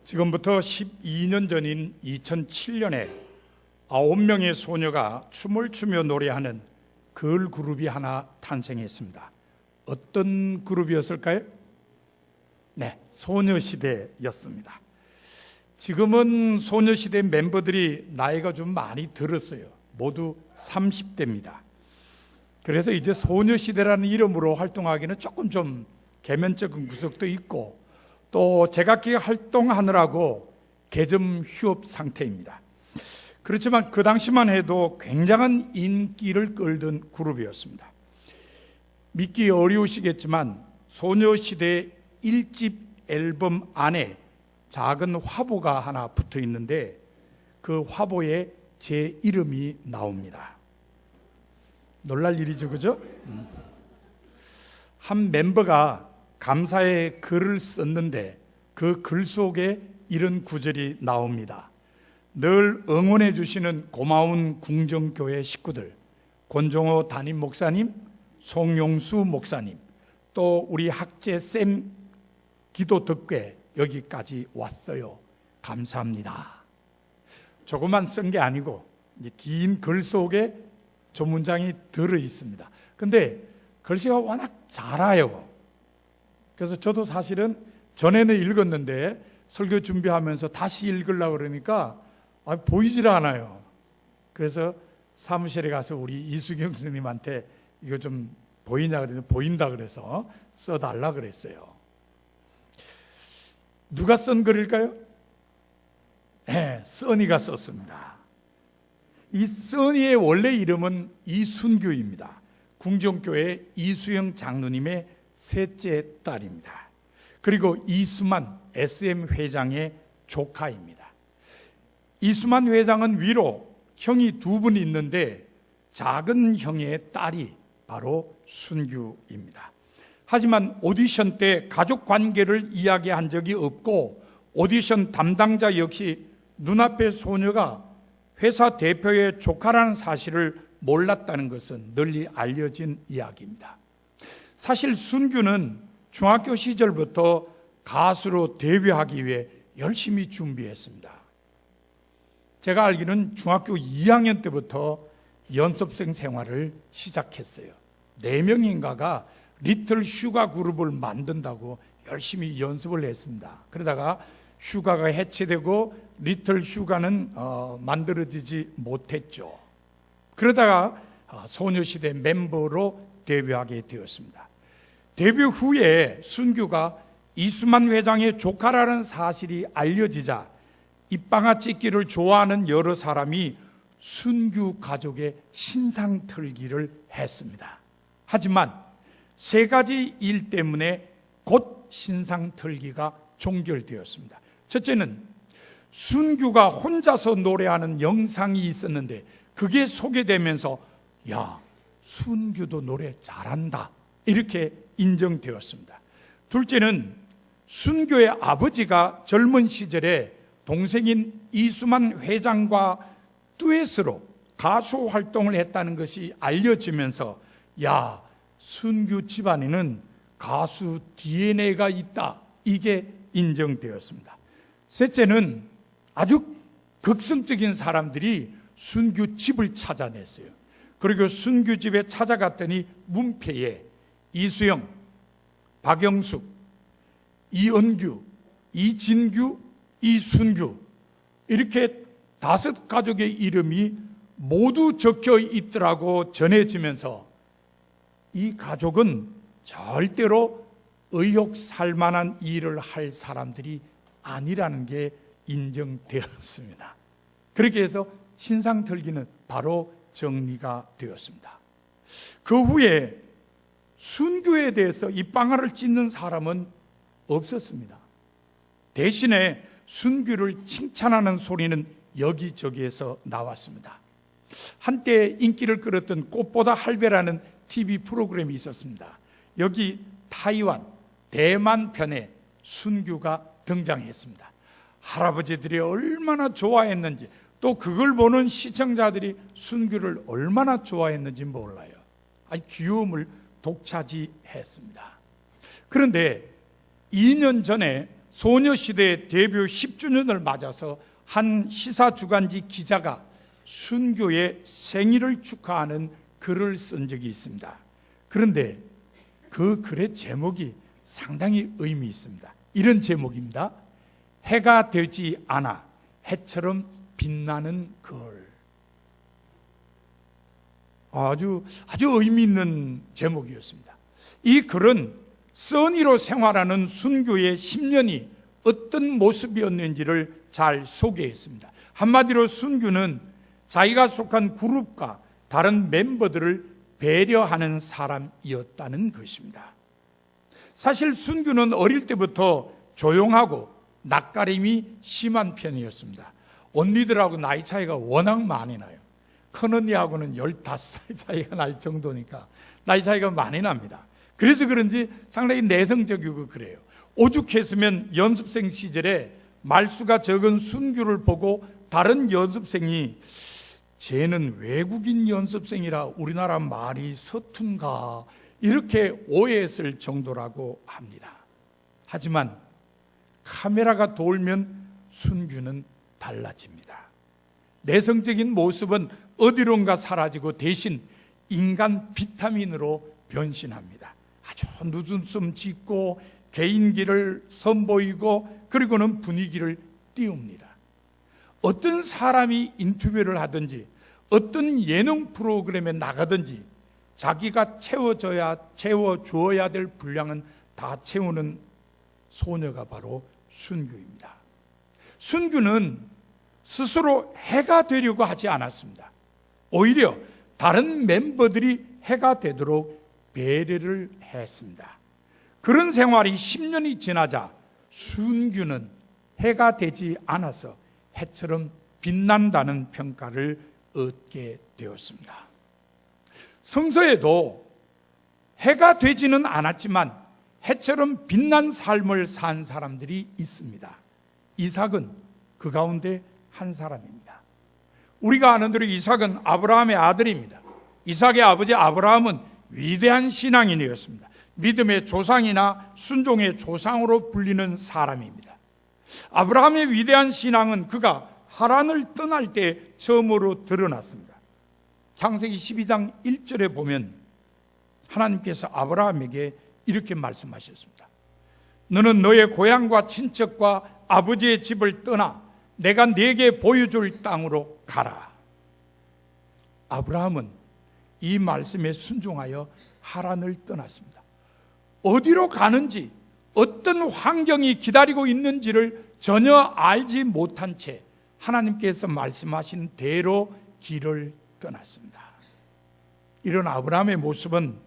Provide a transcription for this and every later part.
지금부터 12년 전인 2007년에 9명의 소녀가 춤을 추며 노래하는 걸그룹이 하나 탄생했습니다. 어떤 그룹이었을까요? 네, 소녀시대였습니다. 지금은 소녀시대 멤버들이 나이가 좀 많이 들었어요. 모두 30대입니다. 그래서 이제 소녀시대라는 이름으로 활동하기는 조금 좀 계면적인 구석도 있고, 또 제각기 활동하느라고 개점 휴업 상태입니다. 그렇지만 그 당시만 해도 굉장한 인기를 끌던 그룹이었습니다. 믿기 어려우시겠지만 소녀시대 1집 앨범 안에 작은 화보가 하나 붙어 있는데 그 화보에 제 이름이 나옵니다. 놀랄 일이죠, 그죠? 한 멤버가 감사의 글을 썼는데 그 글 속에 이런 구절이 나옵니다. 늘 응원해 주시는 고마운 궁정교회 식구들, 권종호 담임 목사님, 송용수 목사님, 또 우리 학제쌤 기도 듣게 여기까지 왔어요. 감사합니다. 조금만 쓴 게 아니고 긴 글 속에 저 문장이 들어 있습니다. 근데 글씨가 워낙 잘해요. 그래서 저도 사실은 전에는 읽었는데 설교 준비하면서 다시 읽으려고 그러니까 보이질 않아요. 그래서 사무실에 가서 우리 이수경 선생님한테 이거 좀 보이냐 그랬더니 보인다 그래서 써달라 그랬어요. 누가 쓴 글일까요? 네, 써니가 썼습니다. 이 써니의 원래 이름은 이순규입니다. 궁정교회 이수영 장로님의 셋째 딸입니다. 그리고 이수만 SM 회장의 조카입니다. 이수만 회장은 위로 형이 두 분 있는데 작은 형의 딸이 바로 순규입니다. 하지만 오디션 때 가족 관계를 이야기한 적이 없고 오디션 담당자 역시 눈앞의 소녀가 회사 대표의 조카라는 사실을 몰랐다는 것은 널리 알려진 이야기입니다. 사실 순규는 중학교 시절부터 가수로 데뷔하기 위해 열심히 준비했습니다. 제가 알기로는 중학교 2학년 때부터 연습생 생활을 시작했어요. 4명인가가 리틀 슈가 그룹을 만든다고 열심히 연습을 했습니다. 그러다가 슈가가 해체되고 리틀 슈가는 만들어지지 못했죠. 그러다가 소녀시대 멤버로 데뷔하게 되었습니다. 데뷔 후에 순규가 이수만 회장의 조카라는 사실이 알려지자 입방아 찍기를 좋아하는 여러 사람이 순규 가족의 신상털기를 했습니다. 하지만 3가지 일 때문에 곧 신상털기가 종결되었습니다. 첫째는 순규가 혼자서 노래하는 영상이 있었는데 그게 소개되면서 야, 순규도 노래 잘한다 이렇게 인정되었습니다. 둘째는 순규의 아버지가 젊은 시절에 동생인 이수만 회장과 듀엣으로 가수 활동을 했다는 것이 알려지면서 야, 순규 집안에는 가수 DNA가 있다 이게 인정되었습니다. 셋째는 아주 극성적인 사람들이 순규 집을 찾아냈어요. 그리고 순규 집에 찾아갔더니 문패에 이수영, 박영숙, 이은규, 이진규, 이순규 이렇게 5가족의 이름이 모두 적혀 있더라고 전해지면서 이 가족은 절대로 의욕 살만한 일을 할 사람들이 아니라는 게 인정되었습니다. 그렇게 해서 신상털기는 바로 정리가 되었습니다. 그 후에 순규에 대해서 입방아를 찢는 사람은 없었습니다. 대신에 순규를 칭찬하는 소리는 여기저기에서 나왔습니다. 한때 인기를 끌었던 꽃보다 할배라는 TV 프로그램이 있었습니다. 여기 타이완, 대만 편에 순규가 등장했습니다. 할아버지들이 얼마나 좋아했는지 또 그걸 보는 시청자들이 순규를 얼마나 좋아했는지 몰라요. 귀여움을 독차지했습니다. 그런데 2년 전에 소녀시대 데뷔 10주년을 맞아서 한 시사주간지 기자가 순교의 생일을 축하하는 글을 쓴 적이 있습니다. 그런데 그 글의 제목이 상당히 의미 있습니다. 이런 제목입니다. 해가 되지 않아 해처럼 빛나는 글. 아주 의미 있는 제목이었습니다. 이 글은 써니로 생활하는 순교의 10년이 어떤 모습이었는지를 잘 소개했습니다. 한마디로 순교는 자기가 속한 그룹과 다른 멤버들을 배려하는 사람이었다는 것입니다. 사실 순교는 어릴 때부터 조용하고 낯가림이 심한 편이었습니다. 언니들하고 나이 차이가 워낙 많이 나요. 큰언니하고는 15살 차이가 날 정도니까 나이 차이가 많이 납니다. 그래서 그런지 상당히 내성적이고 그래요. 오죽했으면 연습생 시절에 말수가 적은 순교를 보고 다른 연습생이 쟤는 외국인 연습생이라 우리나라 말이 서툰가 이렇게 오해했을 정도라고 합니다. 하지만 카메라가 돌면 순교는 달라집니다. 내성적인 모습은 어디론가 사라지고 대신 인간 비타민으로 변신합니다. 아주 늦은숨 짓고 개인기를 선보이고 그리고는 분위기를 띄웁니다. 어떤 사람이 인터뷰를 하든지 어떤 예능 프로그램에 나가든지 자기가 채워주어야 될 분량은 다 채우는 소녀가 바로 순교입니다. 순교는 스스로 해가 되려고 하지 않았습니다. 오히려 다른 멤버들이 해가 되도록 배려를 했습니다. 그런 생활이 10년이 지나자 순교는 해가 되지 않아서 해처럼 빛난다는 평가를 얻게 되었습니다. 성서에도 해가 되지는 않았지만 해처럼 빛난 삶을 산 사람들이 있습니다. 이삭은 그 가운데 한 사람입니다. 우리가 아는 대로 이삭은 아브라함의 아들입니다. 이삭의 아버지 아브라함은 위대한 신앙인이었습니다. 믿음의 조상이나 순종의 조상으로 불리는 사람입니다. 아브라함의 위대한 신앙은 그가 하란을 떠날 때 처음으로 드러났습니다. 창세기 12장 1절에 보면 하나님께서 아브라함에게 이렇게 말씀하셨습니다. 너는 너의 고향과 친척과 아버지의 집을 떠나 내가 네게 보여줄 땅으로 가라. 아브라함은 이 말씀에 순종하여 하란을 떠났습니다. 어디로 가는지 어떤 환경이 기다리고 있는지를 전혀 알지 못한 채 하나님께서 말씀하신 대로 길을 떠났습니다. 이런 아브라함의 모습은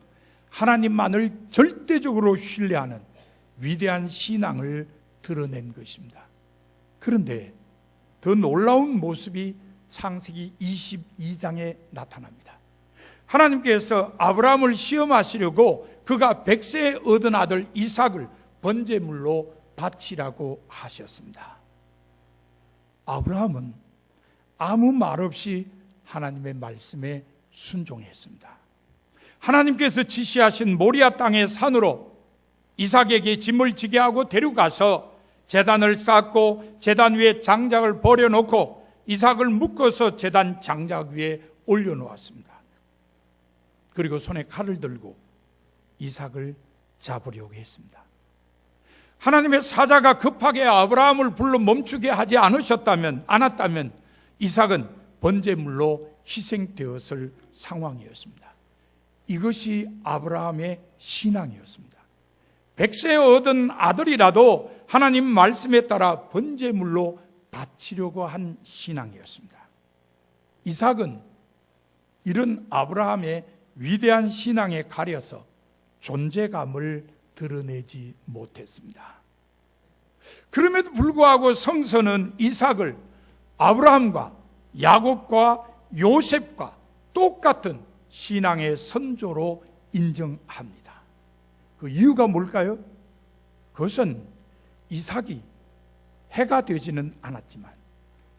하나님만을 절대적으로 신뢰하는 위대한 신앙을 드러낸 것입니다. 그런데 더 놀라운 모습이 창세기 22장에 나타납니다. 하나님께서 아브라함을 시험하시려고 그가 100세에 얻은 아들 이삭을 번제물로 바치라고 하셨습니다. 아브라함은 아무 말 없이 하나님의 말씀에 순종했습니다. 하나님께서 지시하신 모리아 땅의 산으로 이삭에게 짐을 지게 하고 데려가서 제단을 쌓고 제단 위에 장작을 버려놓고 이삭을 묶어서 제단 장작 위에 올려놓았습니다. 그리고 손에 칼을 들고 이삭을 잡으려고 했습니다. 하나님의 사자가 급하게 아브라함을 불러 멈추게 하지 않았다면 이삭은 번제물로 희생되었을 상황이었습니다. 이것이 아브라함의 신앙이었습니다. 100세에 얻은 아들이라도 하나님 말씀에 따라 번제물로 바치려고 한 신앙이었습니다. 이삭은 이런 아브라함의 위대한 신앙에 가려서 존재감을 드러내지 못했습니다. 그럼에도 불구하고 성서는 이삭을 아브라함과 야곱과 요셉과 똑같은 신앙의 선조로 인정합니다. 그 이유가 뭘까요? 그것은 이삭이 해가 되지는 않았지만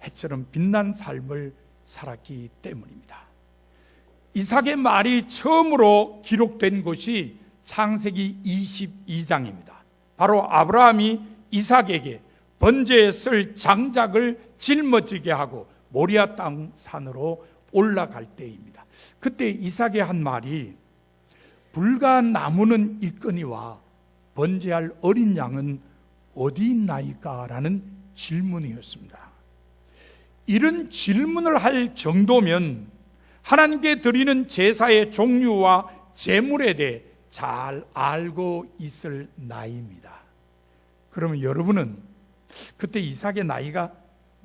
해처럼 빛난 삶을 살았기 때문입니다. 이삭의 말이 처음으로 기록된 것이 창세기 22장입니다. 바로 아브라함이 이삭에게 번제에 쓸 장작을 짊어지게 하고 모리아 땅 산으로 올라갈 때입니다. 그때 이삭이 한 말이 불과 나무는 있거니와 번제할 어린 양은 어디 있나이까? 라는 질문이었습니다. 이런 질문을 할 정도면 하나님께 드리는 제사의 종류와 제물에 대해 잘 알고 있을 나이입니다. 그러면 여러분은 그때 이삭의 나이가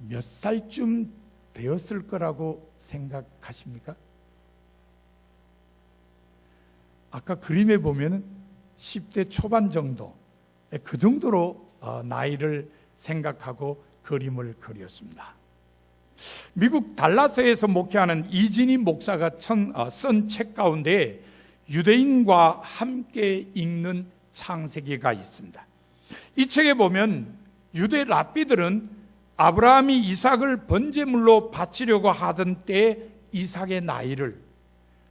몇 살쯤 되었을 거라고 생각하십니까? 아까 그림에 보면 10대 초반 정도, 그 정도로 나이를 생각하고 그림을 그렸습니다. 미국 달라스에서 목회하는 이진희 목사가 쓴 책 가운데 유대인과 함께 읽는 창세기가 있습니다. 이 책에 보면 유대 랍비들은 아브라함이 이삭을 번제물로 바치려고 하던 때 이삭의 나이를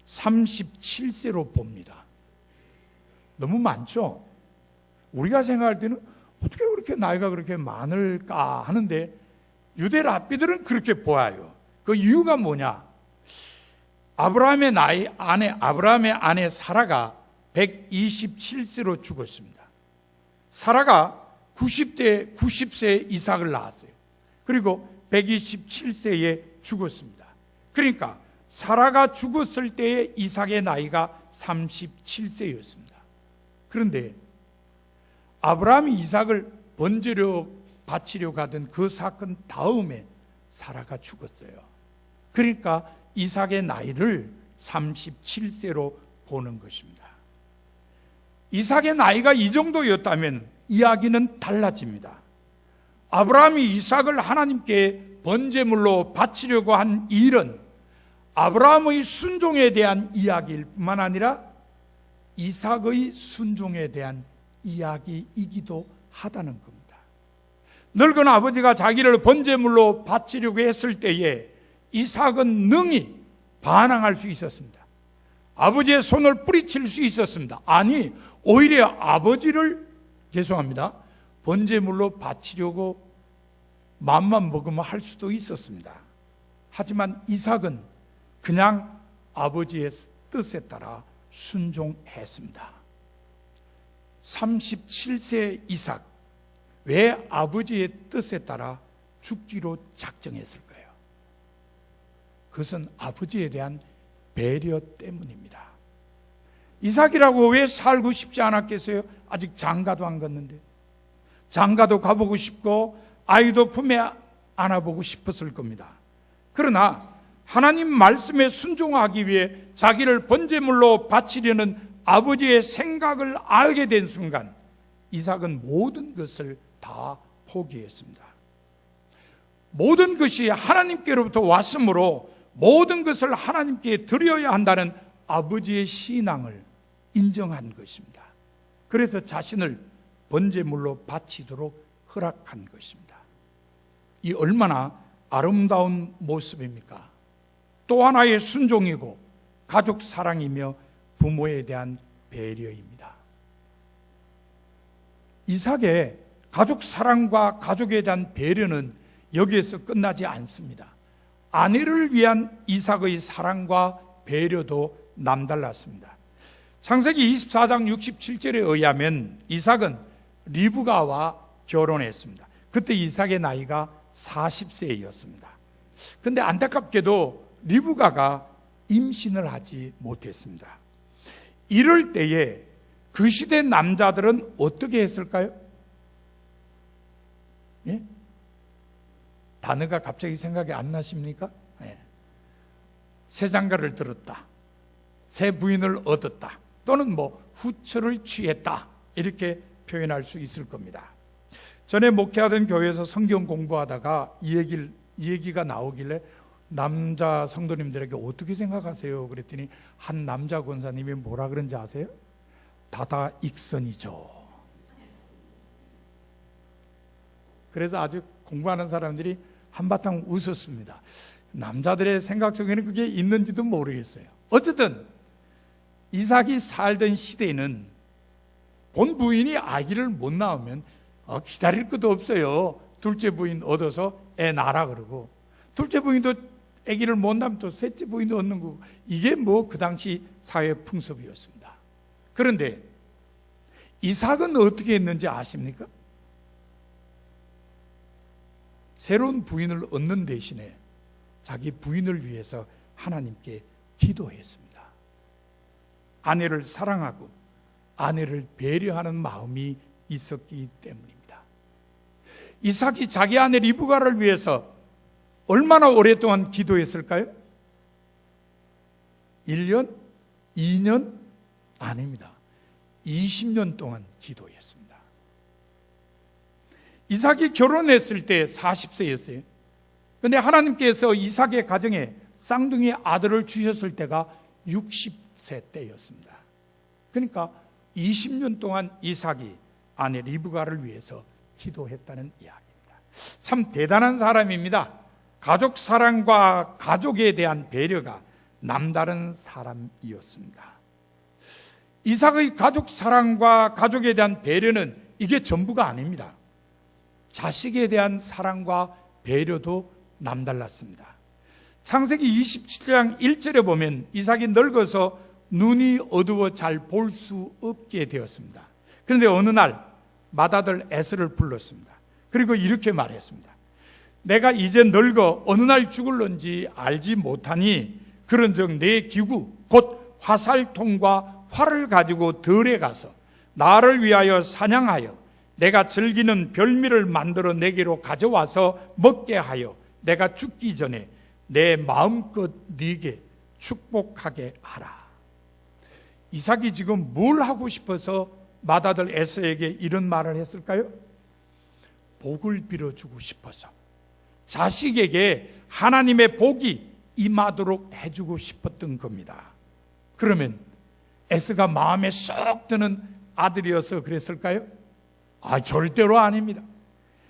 37세로 봅니다. 너무 많죠? 우리가 생각할 때는 어떻게 그렇게 나이가 그렇게 많을까 하는데 유대 랍비들은 그렇게 보아요. 그 이유가 뭐냐? 아브라함의 아내 사라가 127세로 죽었습니다. 사라가 90세 이삭을 낳았어요. 그리고 127세에 죽었습니다. 그러니까 사라가 죽었을 때의 이삭의 나이가 37세였습니다. 그런데 아브라함이 이삭을 번제로 바치려고 하던 그 사건 다음에 사라가 죽었어요. 그러니까 이삭의 나이를 37세로 보는 것입니다. 이삭의 나이가 이 정도였다면 이야기는 달라집니다. 아브라함이 이삭을 하나님께 번제물로 바치려고 한 일은 아브라함의 순종에 대한 이야기일 뿐만 아니라 이삭의 순종에 대한 이야기이기도 하다는 겁니다. 늙은 아버지가 자기를 번제물로 바치려고 했을 때에 이삭은 능히 반항할 수 있었습니다. 아버지의 손을 뿌리칠 수 있었습니다. 아니, 오히려 아버지를 번제물로 바치려고 맘만 먹으면 할 수도 있었습니다. 하지만 이삭은 그냥 아버지의 뜻에 따라 순종했습니다. 37세 이삭, 왜 아버지의 뜻에 따라 죽기로 작정했을까요? 그것은 아버지에 대한 배려 때문입니다. 이삭이라고 왜 살고 싶지 않았겠어요? 아직 장가도 안 갔는데. 장가도 가보고 싶고 아이도 품에 안아보고 싶었을 겁니다. 그러나 하나님 말씀에 순종하기 위해 자기를 번제물로 바치려는 아버지의 생각을 알게 된 순간 이삭은 모든 것을 다 포기했습니다. 모든 것이 하나님께로부터 왔으므로 모든 것을 하나님께 드려야 한다는 아버지의 신앙을 인정한 것입니다. 그래서 자신을 번제물로 바치도록 허락한 것입니다. 이 얼마나 아름다운 모습입니까? 또 하나의 순종이고 가족 사랑이며 부모에 대한 배려입니다. 이삭의 가족 사랑과 가족에 대한 배려는 여기에서 끝나지 않습니다. 아내를 위한 이삭의 사랑과 배려도 남달랐습니다. 창세기 24장 67절에 의하면 이삭은 리브가와 결혼했습니다. 그때 이삭의 나이가 40세였습니다. 그런데 안타깝게도 리브가가 임신을 하지 못했습니다. 이럴 때에 그 시대 남자들은 어떻게 했을까요? 예? 단어가 갑자기 생각이 안 나십니까? 예. 새 장가를 들었다, 새 부인을 얻었다, 또는 후처를 취했다, 이렇게 표현할 수 있을 겁니다. 전에 목회하던 교회에서 성경 공부하다가 이 얘기가 나오길래 남자 성도님들에게 어떻게 생각하세요? 그랬더니 한 남자 권사님이 뭐라 그런지 아세요? 다다익선이죠. 그래서 아주 공부하는 사람들이 한바탕 웃었습니다. 남자들의 생각 속에는 그게 있는지도 모르겠어요. 어쨌든 이삭이 살던 시대에는 본 부인이 아기를 못 낳으면 기다릴 것도 없어요. 둘째 부인 얻어서 애 낳아라 그러고, 둘째 부인도 아기를 못 낳으면 또 셋째 부인도 얻는 거고, 이게 뭐 그 당시 사회 풍습이었습니다. 그런데 이삭은 어떻게 했는지 아십니까? 새로운 부인을 얻는 대신에 자기 부인을 위해서 하나님께 기도했습니다. 아내를 사랑하고 아내를 배려하는 마음이 있었기 때문입니다. 이삭이 자기 아내 리브가를 위해서 얼마나 오랫동안 기도했을까요? 1년? 2년? 아닙니다. 20년 동안 기도했습니다. 이삭이 결혼했을 때 40세였어요. 그런데 하나님께서 이삭의 가정에 쌍둥이 아들을 주셨을 때가 60세 때였습니다. 그러니까 20년 동안 이삭이 아내 리브가를 위해서 기도했다는 이야기입니다. 참 대단한 사람입니다. 가족 사랑과 가족에 대한 배려가 남다른 사람이었습니다. 이삭의 가족 사랑과 가족에 대한 배려는 이게 전부가 아닙니다. 자식에 대한 사랑과 배려도 남달랐습니다. 창세기 27장 1절에 보면 이삭이 늙어서 눈이 어두워 잘 볼 수 없게 되었습니다. 그런데 어느 날 맏아들 에서를 불렀습니다. 그리고 이렇게 말했습니다. 내가 이제 늙어 어느 날 죽을런지 알지 못하니 그런즉 내 기구 곧 화살통과 활을 가지고 들에 가서 나를 위하여 사냥하여 내가 즐기는 별미를 만들어 내게로 가져와서 먹게 하여 내가 죽기 전에 내 마음껏 네게 축복하게 하라. 이삭이 지금 뭘 하고 싶어서 맏아들 에서에게 이런 말을 했을까요? 복을 빌어주고 싶어서, 자식에게 하나님의 복이 임하도록 해주고 싶었던 겁니다. 그러면 에서가 마음에 쏙 드는 아들이어서 그랬을까요? 절대로 아닙니다.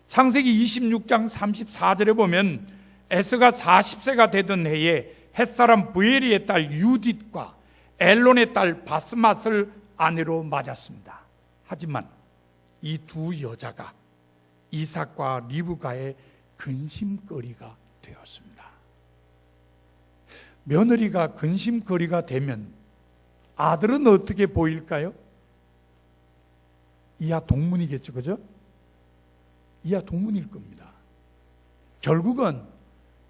창세기 26장 34절에 보면 에서가 40세가 되던 해에 햇사람 부엘리의 딸 유딧과 엘론의 딸 바스맛을 아내로 맞았습니다. 하지만 이 두 여자가 이삭과 리브가의 근심거리가 되었습니다. 며느리가 근심거리가 되면 아들은 어떻게 보일까요? 이하 동문이겠죠, 그죠? 이하 동문일 겁니다. 결국은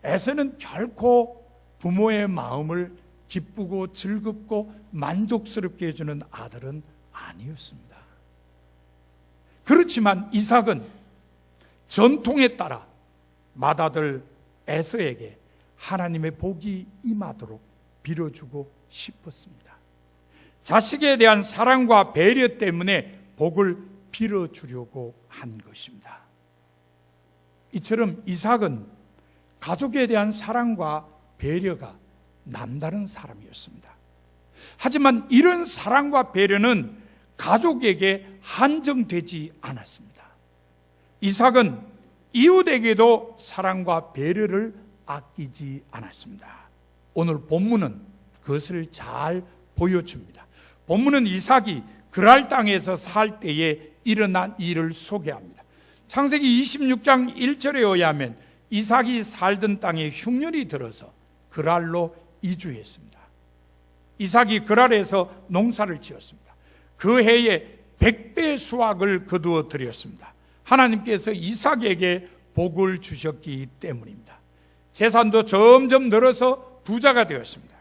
에서는 결코 부모의 마음을 기쁘고 즐겁고 만족스럽게 해주는 아들은 아니었습니다. 그렇지만 이삭은 전통에 따라 맏아들 에서에게 하나님의 복이 임하도록 빌어주고 싶었습니다. 자식에 대한 사랑과 배려 때문에 복을 빌어주려고 한 것입니다. 이처럼 이삭은 가족에 대한 사랑과 배려가 남다른 사람이었습니다. 하지만 이런 사랑과 배려는 가족에게 한정되지 않았습니다. 이삭은 이웃에게도 사랑과 배려를 아끼지 않았습니다. 오늘 본문은 그것을 잘 보여줍니다. 본문은 이삭이 그랄 땅에서 살 때에 일어난 일을 소개합니다. 창세기 26장 1절에 의하면 이삭이 살던 땅에 흉년이 들어서 그랄로 이주했습니다. 이삭이 그랄에서 농사를 지었습니다. 그 해에 100배 수확을 거두어 드렸습니다. 하나님께서 이삭에게 복을 주셨기 때문입니다. 재산도 점점 늘어서 부자가 되었습니다.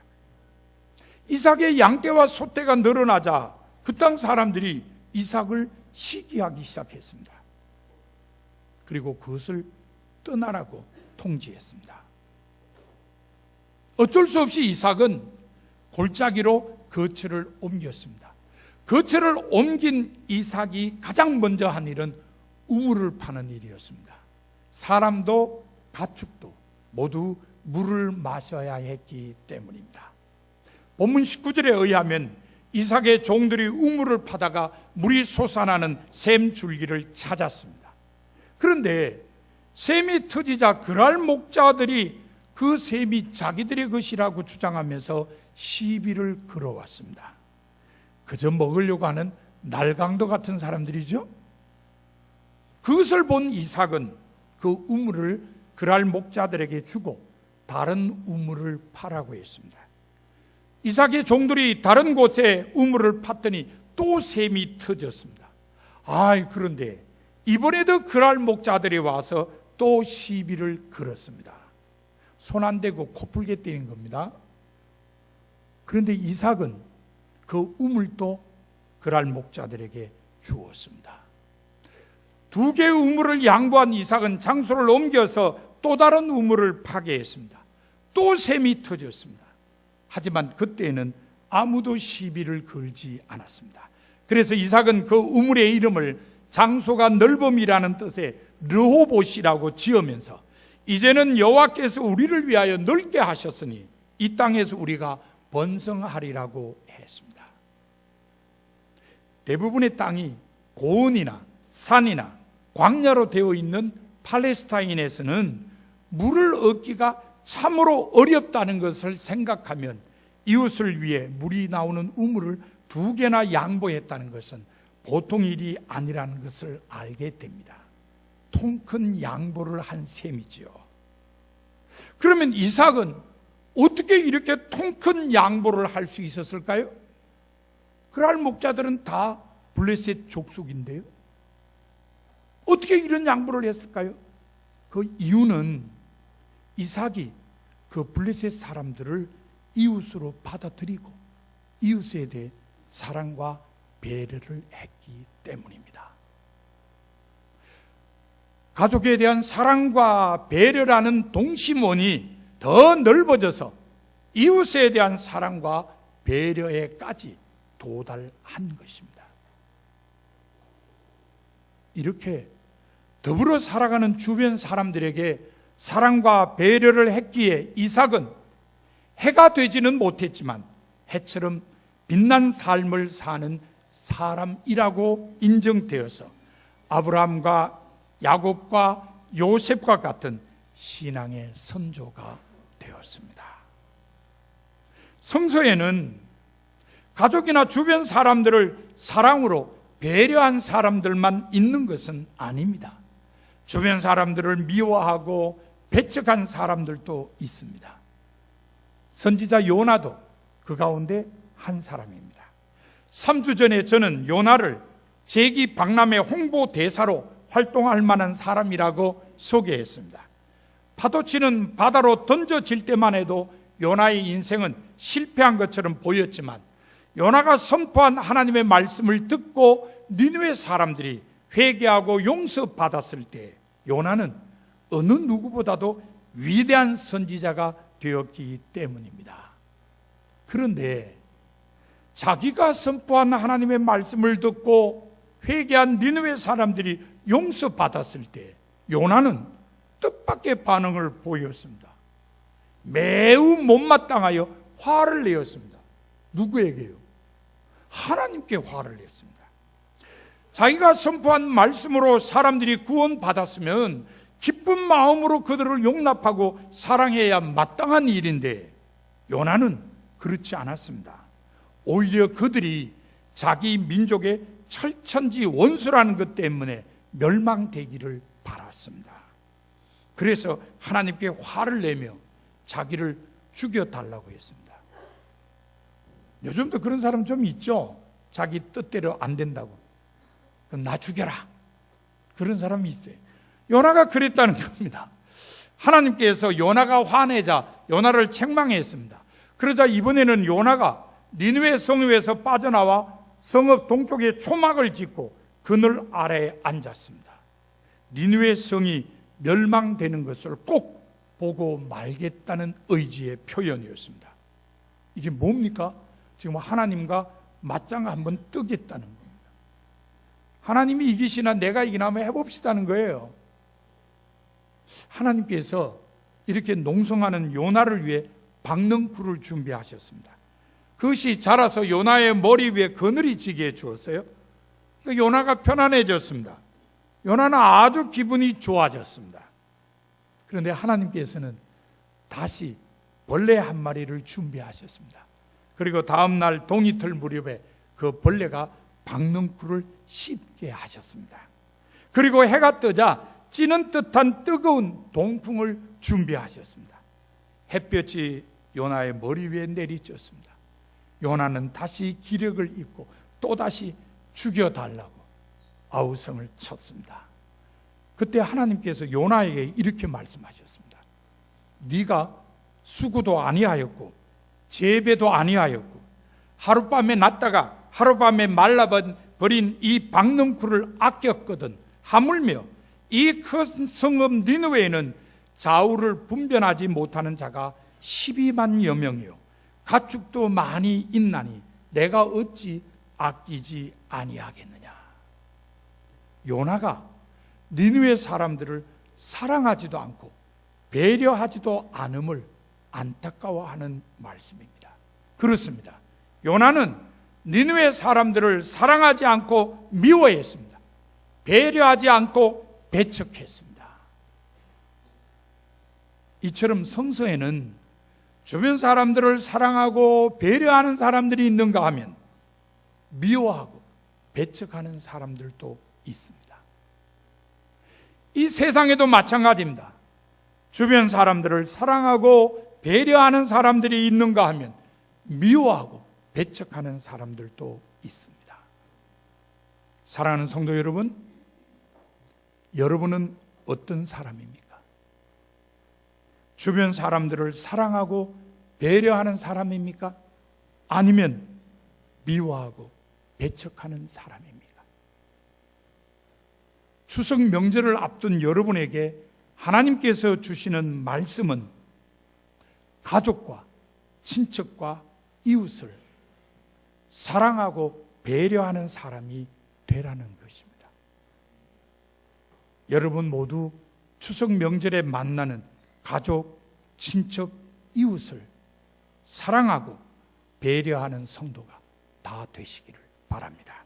이삭의 양떼와 소떼가 늘어나자 그 땅 사람들이 이삭을 시기하기 시작했습니다. 그리고 그것을 떠나라고 통지했습니다. 어쩔 수 없이 이삭은 골짜기로 거처를 옮겼습니다. 거처를 옮긴 이삭이 가장 먼저 한 일은 우물을 파는 일이었습니다. 사람도 가축도 모두 물을 마셔야 했기 때문입니다. 본문 19절에 의하면 이삭의 종들이 우물을 파다가 물이 솟아나는 샘 줄기를 찾았습니다. 그런데 샘이 터지자 그랄 목자들이 그 샘이 자기들의 것이라고 주장하면서 시비를 걸어왔습니다. 그저 먹으려고 하는 날강도 같은 사람들이죠. 그것을 본 이삭은 그 우물을 그랄 목자들에게 주고 다른 우물을 파라고 했습니다. 이삭의 종들이 다른 곳에 우물을 팠더니 또 샘이 터졌습니다. 그런데 이번에도 그랄 목자들이 와서 또 시비를 걸었습니다. 손 안 대고 코 풀게 때린 겁니다. 그런데 이삭은 그 우물도 그랄 목자들에게 주었습니다. 두 개의 우물을 양보한 이삭은 장소를 옮겨서 또 다른 우물을 파게 했습니다. 또 샘이 터졌습니다. 하지만 그때는 아무도 시비를 걸지 않았습니다. 그래서 이삭은 그 우물의 이름을 장소가 넓음이라는 뜻의 르호봇이라고 지으면서 이제는 여호와께서 우리를 위하여 넓게 하셨으니 이 땅에서 우리가 번성하리라고 했습니다. 대부분의 땅이 고원이나 산이나 광야로 되어 있는 팔레스타인에서는 물을 얻기가 참으로 어렵다는 것을 생각하면 이웃을 위해 물이 나오는 우물을 2개나 양보했다는 것은 보통 일이 아니라는 것을 알게 됩니다. 통 큰 양보를 한 셈이지요. 그러면 이삭은 어떻게 이렇게 통 큰 양보를 할 수 있었을까요? 그랄 목자들은 다 블레셋 족속인데요. 어떻게 이런 양보를 했을까요? 그 이유는 이삭이 그 블레셋 사람들을 이웃으로 받아들이고 이웃에 대해 사랑과 배려를 했기 때문입니다. 가족에 대한 사랑과 배려라는 동심원이 더 넓어져서 이웃에 대한 사랑과 배려에까지 도달한 것입니다. 이렇게 더불어 살아가는 주변 사람들에게 사랑과 배려를 했기에 이삭은 해가 되지는 못했지만 해처럼 빛난 삶을 사는 사람이라고 인정되어서 아브라함과 야곱과 요셉과 같은 신앙의 선조가 되었습니다. 성서에는 가족이나 주변 사람들을 사랑으로 배려한 사람들만 있는 것은 아닙니다. 주변 사람들을 미워하고 배척한 사람들도 있습니다. 선지자 요나도 그 가운데 한 사람입니다. 3주 전에 저는 요나를 재기 박람회 홍보 대사로 활동할 만한 사람이라고 소개했습니다. 파도치는 바다로 던져질 때만 해도 요나의 인생은 실패한 것처럼 보였지만 요나가 선포한 하나님의 말씀을 듣고 니느웨 사람들이 회개하고 용서받았을 때 요나는 어느 누구보다도 위대한 선지자가 되었기 때문입니다. 그런데 자기가 선포한 하나님의 말씀을 듣고 회개한 니느웨 사람들이 용서받았을 때 요나는 뜻밖의 반응을 보였습니다. 매우 못마땅하여 화를 내었습니다. 누구에게요? 하나님께 화를 냈습니다. 자기가 선포한 말씀으로 사람들이 구원받았으면 기쁜 마음으로 그들을 용납하고 사랑해야 마땅한 일인데 요나는 그렇지 않았습니다. 오히려 그들이 자기 민족의 철천지 원수라는 것 때문에 멸망되기를 바랐습니다. 그래서 하나님께 화를 내며 자기를 죽여달라고 했습니다. 요즘도 그런 사람 좀 있죠? 자기 뜻대로 안 된다고. 그럼 나 죽여라. 그런 사람이 있어요. 요나가 그랬다는 겁니다. 하나님께서 요나가 화내자 요나를 책망했습니다. 그러자 이번에는 요나가 니느웨 성읍에서 빠져나와 성읍 동쪽에 초막을 짓고 그늘 아래에 앉았습니다. 니느웨 성이 멸망되는 것을 꼭 보고 말겠다는 의지의 표현이었습니다. 이게 뭡니까? 지금 하나님과 맞짱 한번 뜨겠다는 겁니다. 하나님이 이기시나 내가 이기나 한번 해봅시다는 거예요. 하나님께서 이렇게 농성하는 요나를 위해 박넝쿨을 준비하셨습니다. 그것이 자라서 요나의 머리 위에 그늘이 지게 해주었어요. 요나가 편안해졌습니다. 요나는 아주 기분이 좋아졌습니다. 그런데 하나님께서는 다시 벌레 한 마리를 준비하셨습니다. 그리고 다음 날 동이틀 무렵에 그 벌레가 박넝쿨을 씹게 하셨습니다. 그리고 해가 뜨자 찌는 듯한 뜨거운 동풍을 준비하셨습니다. 햇볕이 요나의 머리 위에 내리쬐었습니다. 요나는 다시 기력을 잃고 또다시 죽여달라고 아우성을 쳤습니다. 그때 하나님께서 요나에게 이렇게 말씀하셨습니다. 네가 수구도 아니하였고 재배도 아니하였고 하룻밤에 났다가 하룻밤에 말라버린 이 박넝쿨을 아꼈거든. 하물며 이 큰 성읍 니느웨에는 좌우를 분별하지 못하는 자가 12만여 명이요 가축도 많이 있나니 내가 어찌 아끼지 아니하겠느냐. 요나가 니느웨 사람들을 사랑하지도 않고 배려하지도 않음을 안타까워하는 말씀입니다. 그렇습니다. 요나는 니느웨 사람들을 사랑하지 않고 미워했습니다. 배려하지 않고 배척했습니다. 이처럼 성서에는 주변 사람들을 사랑하고 배려하는 사람들이 있는가 하면 미워하고 배척하는 사람들도 있습니다. 이 세상에도 마찬가지입니다. 주변 사람들을 사랑하고 배려하는 사람들이 있는가 하면 미워하고 배척하는 사람들도 있습니다. 사랑하는 성도 여러분, 여러분은 어떤 사람입니까? 주변 사람들을 사랑하고 배려하는 사람입니까? 아니면 미워하고 배척하는 사람입니까? 추석 명절을 앞둔 여러분에게 하나님께서 주시는 말씀은 가족과 친척과 이웃을 사랑하고 배려하는 사람이 되라는 것입니다. 여러분 모두 추석 명절에 만나는 가족, 친척, 이웃을 사랑하고 배려하는 성도가 다 되시기를 바랍니다.